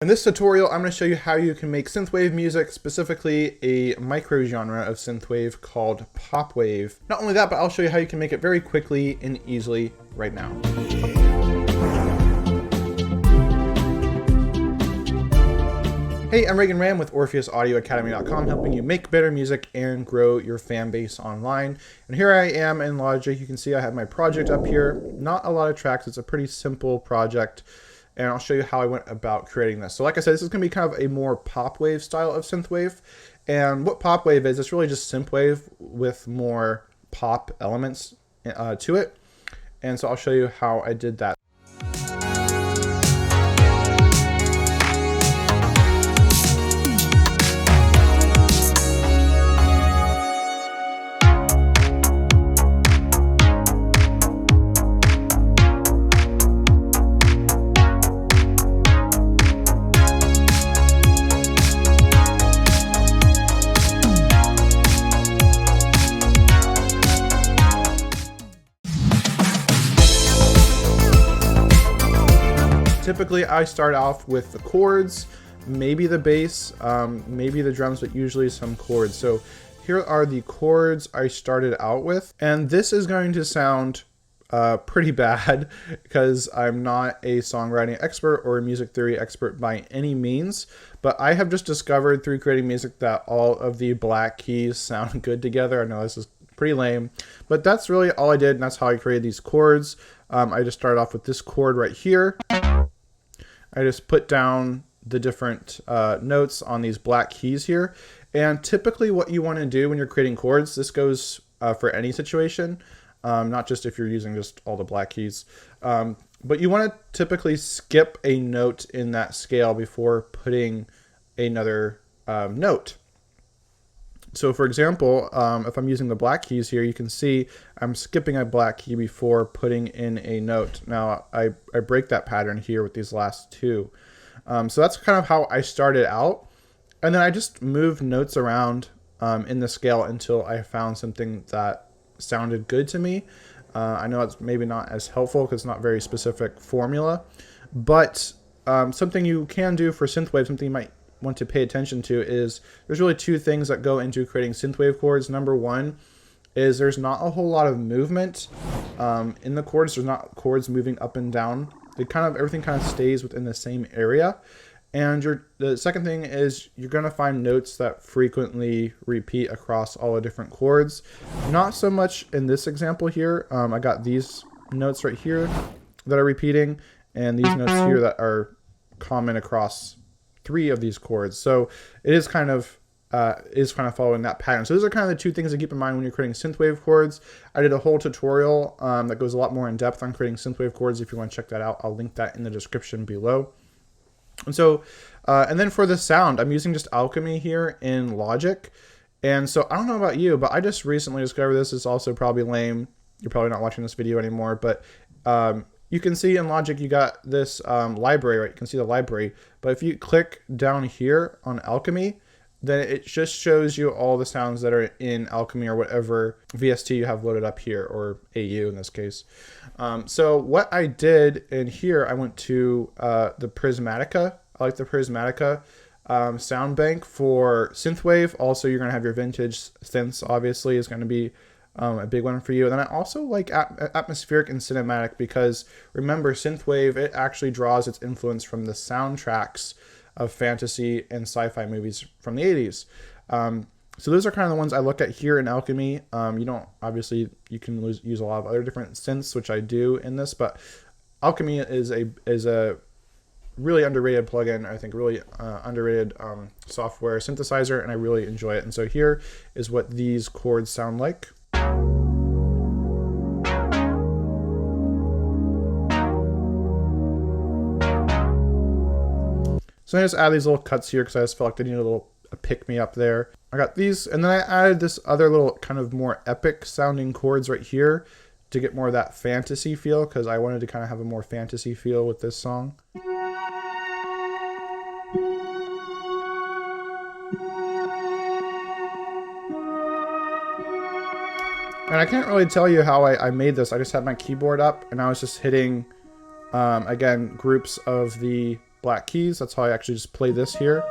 In this tutorial, I'm going to show you how you can make synthwave music, specifically a micro-genre of synthwave called Popwave. Not only that, but I'll show you how you can make it very quickly and easily right now. Hey, I'm Reagan Ram with OrpheusAudioAcademy.com, helping you make better music and grow your fan base online. And here I am in Logic. You can see I have my project up here. Not a lot of tracks. It's a pretty simple project. And I'll show you how I went about creating this. So like I said, this is going to be kind of a more Popwave style of synthwave. And what Popwave is, it's really just synthwave with more pop elements to it. And so I'll show you how I did that. Typically, I start off with the chords, maybe the bass, maybe the drums, but usually some chords. So here are the chords I started out with. And this is going to sound pretty bad because I'm not a songwriting expert or a music theory expert by any means. But I have just discovered through creating music that all of the black keys sound good together. I know this is pretty lame, but that's really all I did, and that's how I created these chords. I just started off with this chord right here. I just put down the different notes on these black keys here. And typically what you want to do when you're creating chords, this goes for any situation, not just if you're using just all the black keys. But you want to typically skip a note in that scale before putting another note. So for example, if I'm using the black keys here, you can see I'm skipping a black key before putting in a note. Now I break that pattern here with these last two. So that's kind of how I started out. And then I just moved notes around in the scale until I found something that sounded good to me. I know it's maybe not as helpful because it's not very specific formula, but something you can do for synthwave, something you might want to pay attention to, is there's really two things that go into creating synthwave chords. Number one is there's not a whole lot of movement in the chords. There's not chords moving up and down. Everything kind of stays within the same area. And the second thing is you're going to find notes that frequently repeat across all the different chords. Not so much in this example here. I got these notes right here that are repeating, and these notes here that are common across three of these chords. So it is kind of following that pattern. So those are kind of the two things to keep in mind when you're creating synthwave chords. I did a whole tutorial that goes a lot more in depth on creating synthwave chords. If you want to check that out, I'll link that in the description below. And so, and then for the sound, I'm using just Alchemy here in Logic. And so I don't know about you, but I just recently discovered this. It's also probably lame. You're probably not watching this video anymore, but you can see in Logic you got this library, right? You can see the library. But if you click down here on Alchemy, then it just shows you all the sounds that are in Alchemy or whatever VST you have loaded up here, or AU in this case. So what I did in here, I went to the Prismatica. I like the Prismatica sound bank for synthwave. Also, you're going to have your vintage synths, obviously, is going to be a big one for you. And then I also like atmospheric and cinematic because remember, synthwave, it actually draws its influence from the soundtracks of fantasy and sci-fi movies from the 80s. So those are kind of the ones I look at here in Alchemy. You don't, obviously, you can use a lot of other different synths, which I do in this, but Alchemy is a really underrated plugin, I think really underrated software synthesizer, and I really enjoy it. And so here is what these chords sound like. So I just add these little cuts here because I just felt like I needed a pick-me-up there. I got these, and then I added this other little kind of more epic sounding chords right here to get more of that fantasy feel, because I wanted to kind of have a more fantasy feel with this song. And I can't really tell you how I made this. I just had my keyboard up and I was just hitting, again, groups of the black keys. That's how I actually just play this here.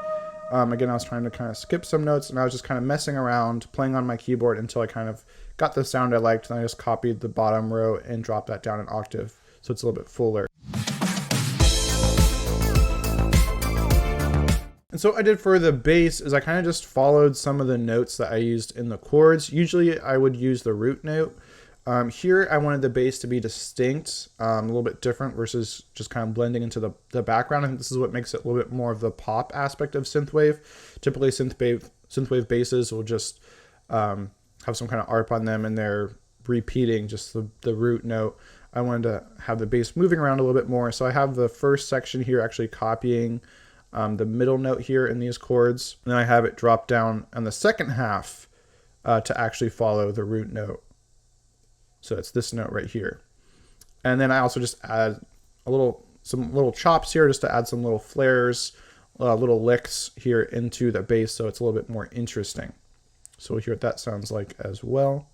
Again, I was trying to kind of skip some notes, and I was just kind of messing around, playing on my keyboard until I kind of got the sound I liked, and I just copied the bottom row and dropped that down an octave, so it's a little bit fuller. And so what I did for the bass is I kind of just followed some of the notes that I used in the chords. Usually I would use the root note. Here I wanted the bass to be distinct, a little bit different versus just kind of blending into the background. I think this is what makes it a little bit more of the pop aspect of synthwave. Typically synthwave basses will just have some kind of ARP on them, and they're repeating just the root note. I wanted to have the bass moving around a little bit more, so I have the first section here actually copying the middle note here in these chords, and then I have it drop down on the second half to actually follow the root note. So it's this note right here. And then I also just add some little chops here just to add some little flares, little licks here into the bass, so it's a little bit more interesting. So we'll hear what that sounds like as well.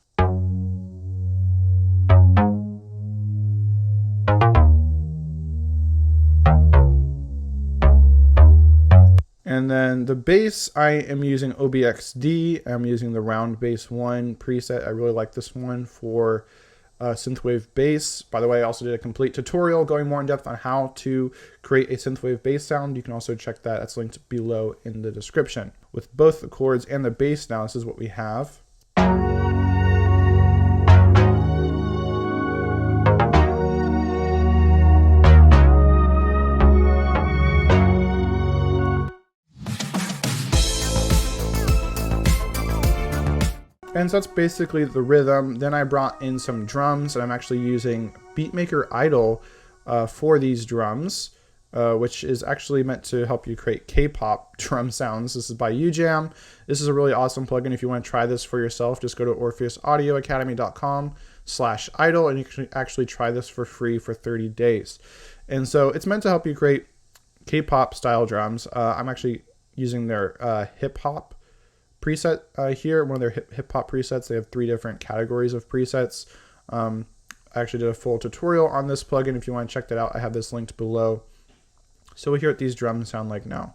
And then the bass, I am using OBXD. I'm using the Round Bass 1 preset. I really like this one for synthwave bass. By the way, I also did a complete tutorial going more in depth on how to create a synthwave bass sound. You can also check that. That's linked below in the description. With both the chords and the bass now, this is what we have. And so that's basically the rhythm. Then I brought in some drums, and I'm actually using Beatmaker Idol for these drums, which is actually meant to help you create K-pop drum sounds. This is by UJam. This is a really awesome plugin. If you want to try this for yourself, just go to orpheusaudioacademy.com/idol, and you can actually try this for free for 30 days. And so it's meant to help you create K-pop style drums. I'm actually using their hip-hop preset here, one of their hip hop presets. They have 3 different categories of presets. I actually did a full tutorial on this plugin. If you want to check that out, I have this linked below. So we'll hear what these drums sound like now.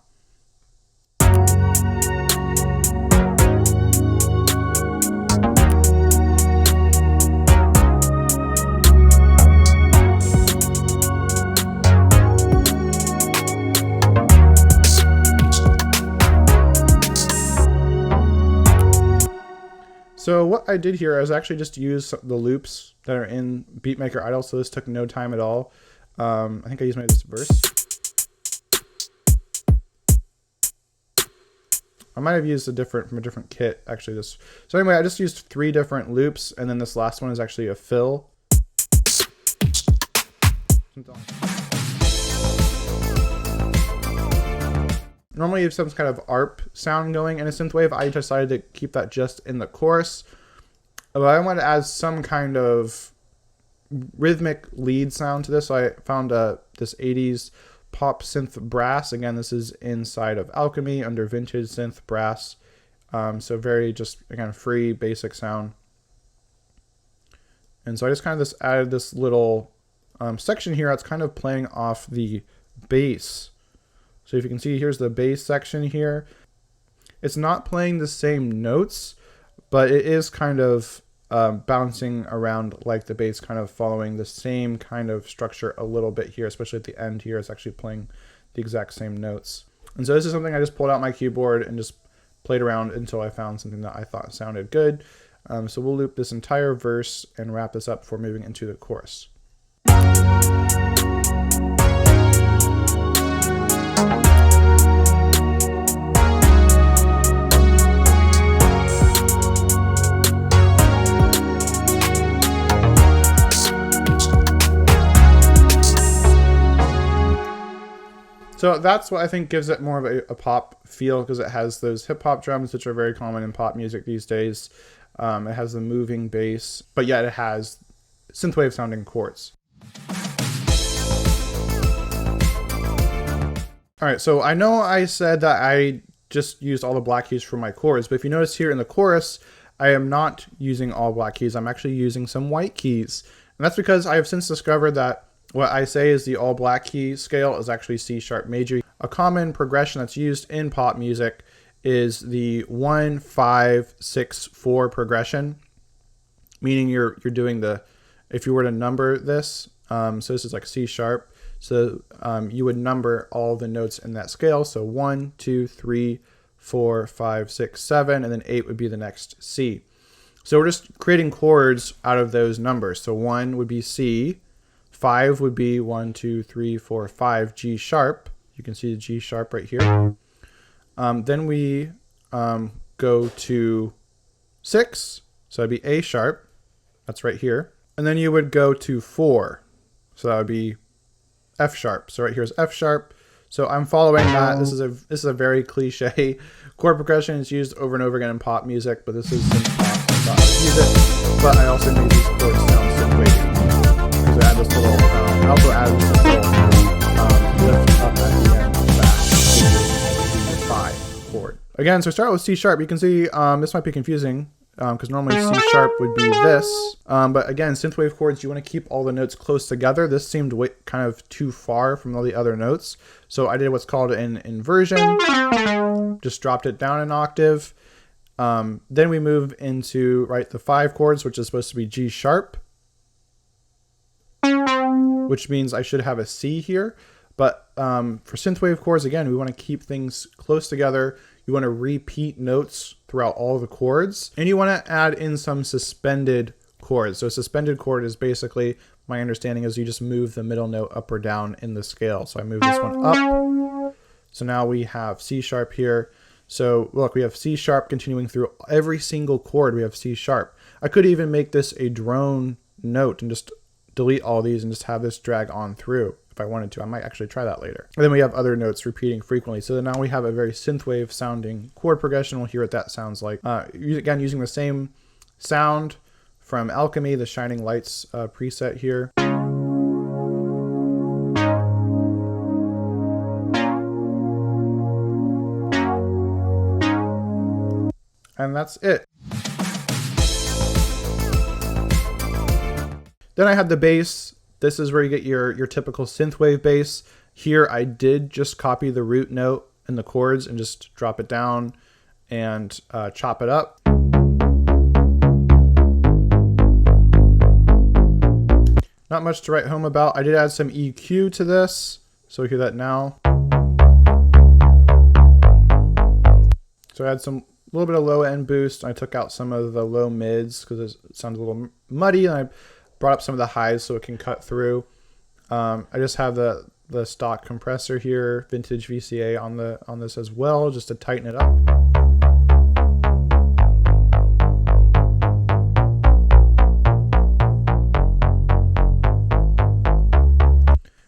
So what I did here is actually just use the loops that are in Beatmaker Idol, so this took no time at all. I think I used this verse. I might have used from a different kit, actually. So anyway, I just used 3 different loops, and then this last one is actually a fill. Normally you have some kind of ARP sound going in a synthwave. I decided to keep that just in the chorus. But I wanted to add some kind of rhythmic lead sound to this. So I found this 80s pop synth brass. Again, this is inside of Alchemy under vintage synth brass. So very just kind of free basic sound. And so I just kind of added this little section here that's kind of playing off the bass. So if you can see, here's the bass section here. It's not playing the same notes, but it is kind of bouncing around like the bass, kind of following the same kind of structure a little bit here, especially at the end here. It's actually playing the exact same notes. And so this is something I just pulled out my keyboard and just played around until I found something that I thought sounded good. So we'll loop this entire verse and wrap this up before moving into the chorus. So that's what I think gives it more of a pop feel, because it has those hip hop drums, which are very common in pop music these days. It has the moving bass, but yet it has synthwave sounding chords. All right, so I know I said that I just used all the black keys for my chords, but if you notice here in the chorus, I am not using all black keys. I'm actually using some white keys. And that's because I have since discovered that what I say is the all black key scale is actually C sharp major. A common progression that's used in pop music is the 1-5-6-4 progression, meaning you're doing the, if you were to number this, so this is like C sharp, so you would number all the notes in that scale. So 1, 2, 3, 4, 5, 6, 7, and then 8 would be the next C. So we're just creating chords out of those numbers. So 1 would be C, 5 would be 1, 2, 3, 4, 5 G sharp. You can see the G sharp right here. Then we go to 6, so that'd be A sharp. That's right here. And then you would go to 4, so that would be F sharp. So right here is F sharp. So I'm following that. This is a very cliche chord progression. It's used over and over again in pop music, but this is synth pop. So I thought I would use it. But I also made these chords sound synthwave. Because I add this little. I also added this little lift up at the end back to the 5 chord. Again, so start with C sharp. You can see this might be confusing. Because normally C sharp would be this. But again, synthwave chords, you want to keep all the notes close together. This seemed kind of too far from all the other notes. So I did what's called an inversion. Just dropped it down an octave. Then we move into the 5 chords, which is supposed to be G sharp. Which means I should have a C here. But for synthwave chords, again, we want to keep things close together. You want to repeat notes throughout all the chords, and you want to add in some suspended chords. So a suspended chord is basically, my understanding is you just move the middle note up or down in the scale. So I move this one up. So now we have C sharp here. So look, we have C sharp continuing through every single chord. We have C sharp. I could even make this a drone note and just delete all these and just have this drag on through. If I wanted to, I might actually try that later. And then we have other notes repeating frequently. So now we have a very synthwave sounding chord progression. We'll hear what that sounds like. Again, using the same sound from Alchemy, the Shining Lights preset here. And that's it. Then I had the bass. This is where you get your typical synthwave bass. Here I did just copy the root note in the chords and just drop it down and chop it up. Not much to write home about. I did add some EQ to this, so we hear that now. So I had a little bit of low end boost. I took out some of the low mids because it sounds a little muddy, and I brought up some of the highs so it can cut through. I just have the stock compressor here, vintage VCA on this as well, just to tighten it up.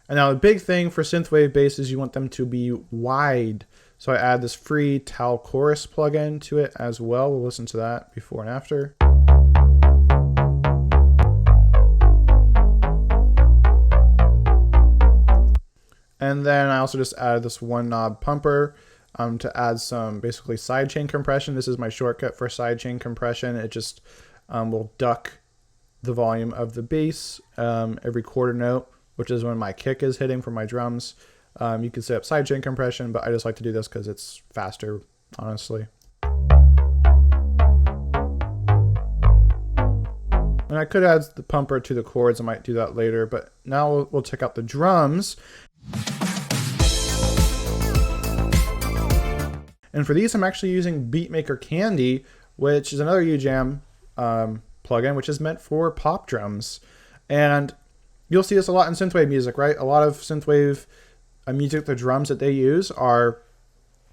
And now the big thing for synthwave bass is you want them to be wide. So I add this free Tal Chorus plugin to it as well. We'll listen to that before and after. And then I also just added this one knob pumper to add some basically sidechain compression. This is my shortcut for sidechain compression. It just will duck the volume of the bass every quarter note, which is when my kick is hitting for my drums. You can set up sidechain compression, but I just like to do this because it's faster, honestly. And I could add the pumper to the chords. I might do that later, but now we'll check out the drums. And for these, I'm actually using Beatmaker Candy, which is another UJam plugin, which is meant for pop drums. And you'll see this a lot in synthwave music, right? A lot of synthwave music, the drums that they use are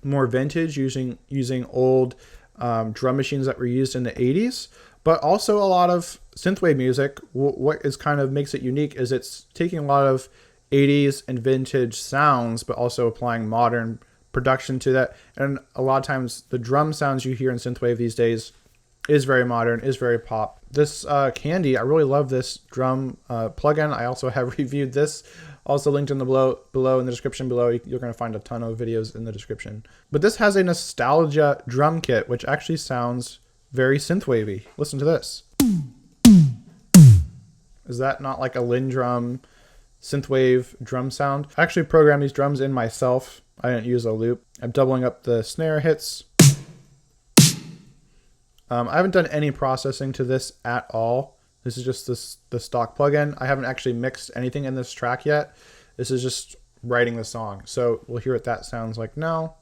more vintage, using old drum machines that were used in the 80s. But also a lot of synthwave music, what is kind of makes it unique is it's taking a lot of 80s and vintage sounds, but also applying modern production to that. And a lot of times the drum sounds you hear in synthwave these days is very modern, is very pop. This Candy, I really love this drum plugin. I also have reviewed this, also linked in the below in the description below. You're going to find a ton of videos in the description. But this has a nostalgia drum kit, which actually sounds very synthwavy. Listen to this. Is that not like a Linn drum synthwave drum sound. I actually programmed these drums in myself. I didn't use a loop. I'm doubling up the snare hits. I haven't done any processing to this at all. This is just the stock plugin. I haven't actually mixed anything in this track yet. This is just writing the song. So we'll hear what that sounds like now.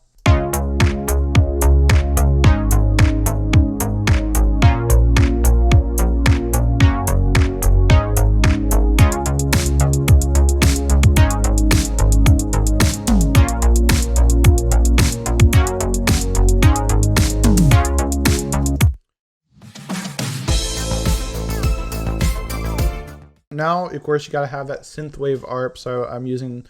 Now, of course, you got to have that synthwave ARP. So I'm using,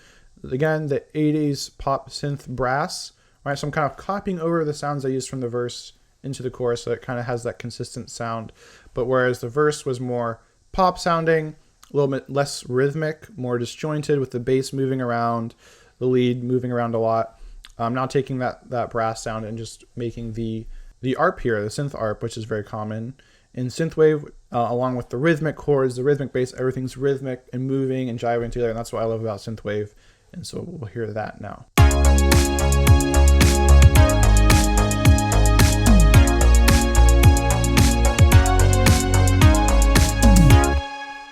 again, the 80s pop synth brass. Right, so I'm kind of copying over the sounds I used from the verse into the chorus, so it kind of has that consistent sound. But whereas the verse was more pop sounding, a little bit less rhythmic, more disjointed with the bass moving around, the lead moving around a lot. I'm now taking that brass sound and just making the ARP here, the synth ARP, which is very common in synthwave, along with the rhythmic chords, the rhythmic bass, everything's rhythmic and moving and jiving together, and that's what I love about synthwave. And so we'll hear that now.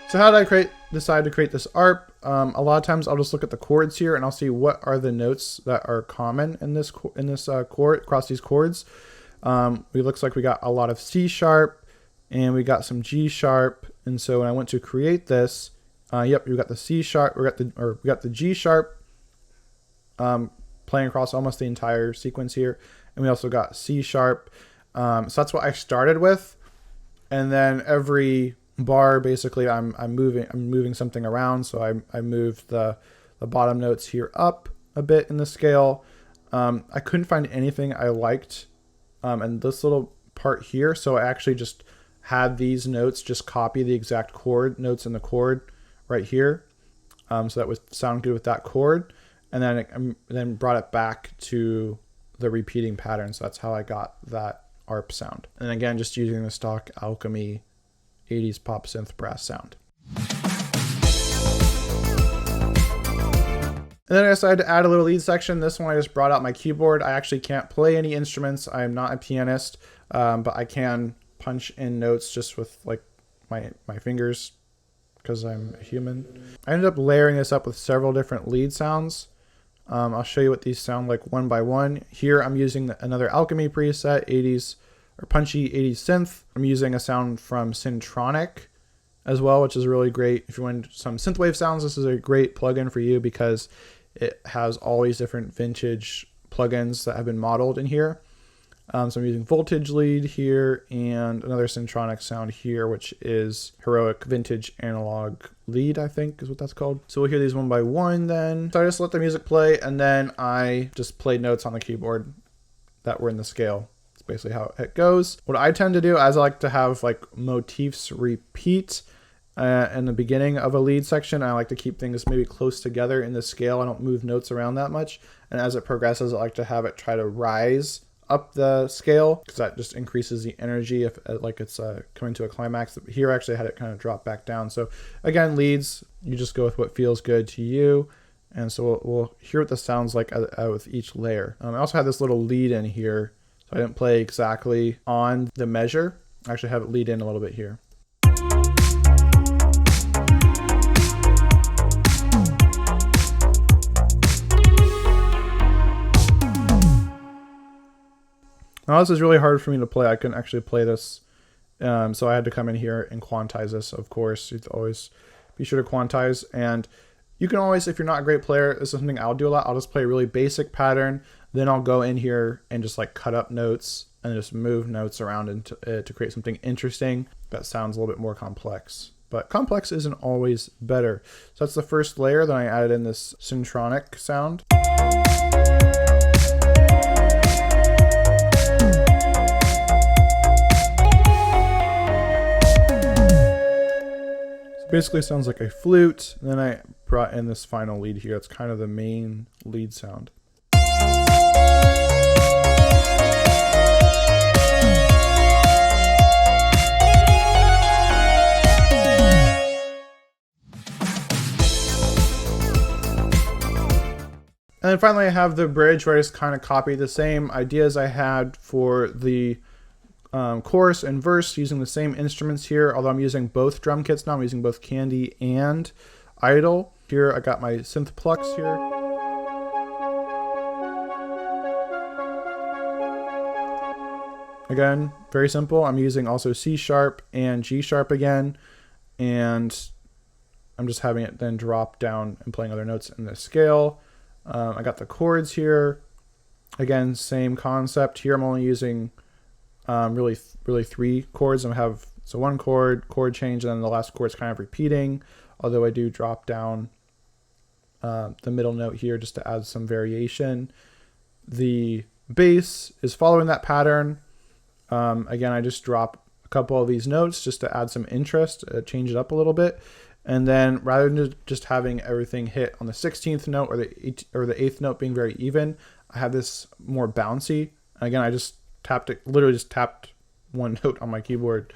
So how did I decide to create this ARP? A lot of times I'll just look at the chords here and I'll see what are the notes that are common in this chord across these chords. It looks like we got a lot of C sharp, and we got some G sharp. And so when I went to create this, yep, we got the C sharp, we got the G sharp playing across almost the entire sequence here, and we also got C sharp. So that's what I started with, and then every bar basically I'm moving something around. So I moved the bottom notes here up a bit in the scale. I couldn't find anything I liked in this little part here, so I actually just had these notes just copy the exact chord notes in the chord right here, so that would sound good with that chord, and then brought it back to the repeating pattern. So that's how I got that ARP sound. And again, just using the stock Alchemy 80s pop synth brass sound. And then I decided to add a little lead section. This one I just brought out my keyboard. I actually can't play any instruments. I am not a pianist, but I can punch in notes just with like my fingers because I'm a human. I ended up layering this up with several different lead sounds. I'll show you what these sound like one by one. Here I'm using another Alchemy preset, 80s or punchy 80s synth. I'm using a sound from Syntronic as well, which is really great. If you want some synthwave sounds, this is a great plugin for you because it has all these different vintage plugins that have been modeled in here. So I'm using Voltage Lead here and another Syntronic sound here, which is Heroic Vintage Analog Lead, I think is what that's called. So we'll hear these one by one then. So I just let the music play, and then I just played notes on the keyboard that were in the scale. It's basically how it goes. What I tend to do, as I like to have like motifs repeat in the beginning of a lead section, I like to keep things maybe close together in the scale. I don't move notes around that much. And as it progresses, I like to have it try to rise up the scale because that just increases the energy if like it's coming to a climax. Here I actually had it kind of drop back down. So again, leads, you just go with what feels good to you. And so we'll hear what this sounds like with each layer. I also had this little lead in here, so I didn't play exactly on the measure. I actually have it lead in a little bit here. Now this is really hard for me to play. I couldn't actually play this, so I had to come in here and quantize this, of course. You'd always be sure to quantize. And you can always, if you're not a great player, this is something I'll do a lot. I'll just play a really basic pattern. Then I'll go in here and just like cut up notes and just move notes around to create something interesting that sounds a little bit more complex. But complex isn't always better. So that's the first layer. Then I added in this Syntronic sound. Basically sounds like a flute. And then I brought in this final lead here. It's kind of the main lead sound. then finally I have the bridge where I just kind of copy the same ideas I had for the chorus and verse using the same instruments here, although I'm using both drum kits now. I'm using both Candy and Idol. Here I got my synth plucks here. Again, very simple. I'm using also C sharp and G sharp again, and I'm just having it then drop down and playing other notes in the scale. I got the chords here. Again, same concept. Here I'm only using really 3 chords. I have one chord change, and then the last chord's kind of repeating, although I do drop down the middle note here just to add some variation. The bass is following that pattern. Again, I just drop a couple of these notes just to add some interest, change it up a little bit. And then rather than just having everything hit on the 16th note or the 8th note being very even, I have this more bouncy. Again, I just literally just tapped one note on my keyboard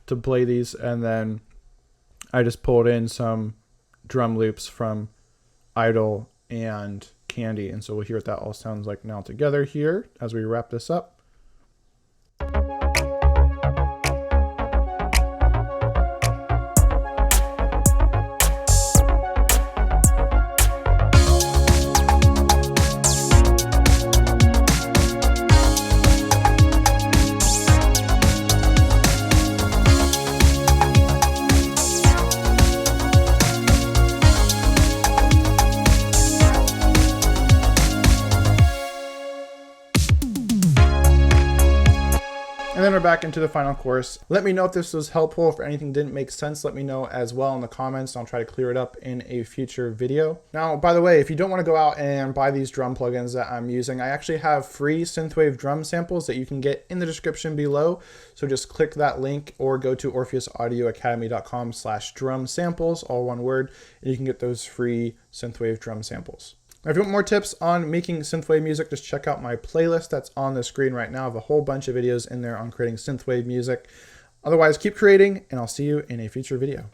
to play these, and then I just pulled in some drum loops from Idol and Candy, and so we'll hear what that all sounds like now together here as we wrap this up. And then we're back into the final chorus. Let me know if this was helpful. If anything didn't make sense, let me know as well in the comments. I'll try to clear it up in a future video. Now, by the way, if you don't want to go out and buy these drum plugins that I'm using, I actually have free Synthwave drum samples that you can get in the description below. So just click that link or go to orpheusaudioacademy.com/drum samples, all one word, and you can get those free Synthwave drum samples. Now, if you want more tips on making synthwave music, just check out my playlist that's on the screen right now. I have a whole bunch of videos in there on creating synthwave music. Otherwise, keep creating, and I'll see you in a future video.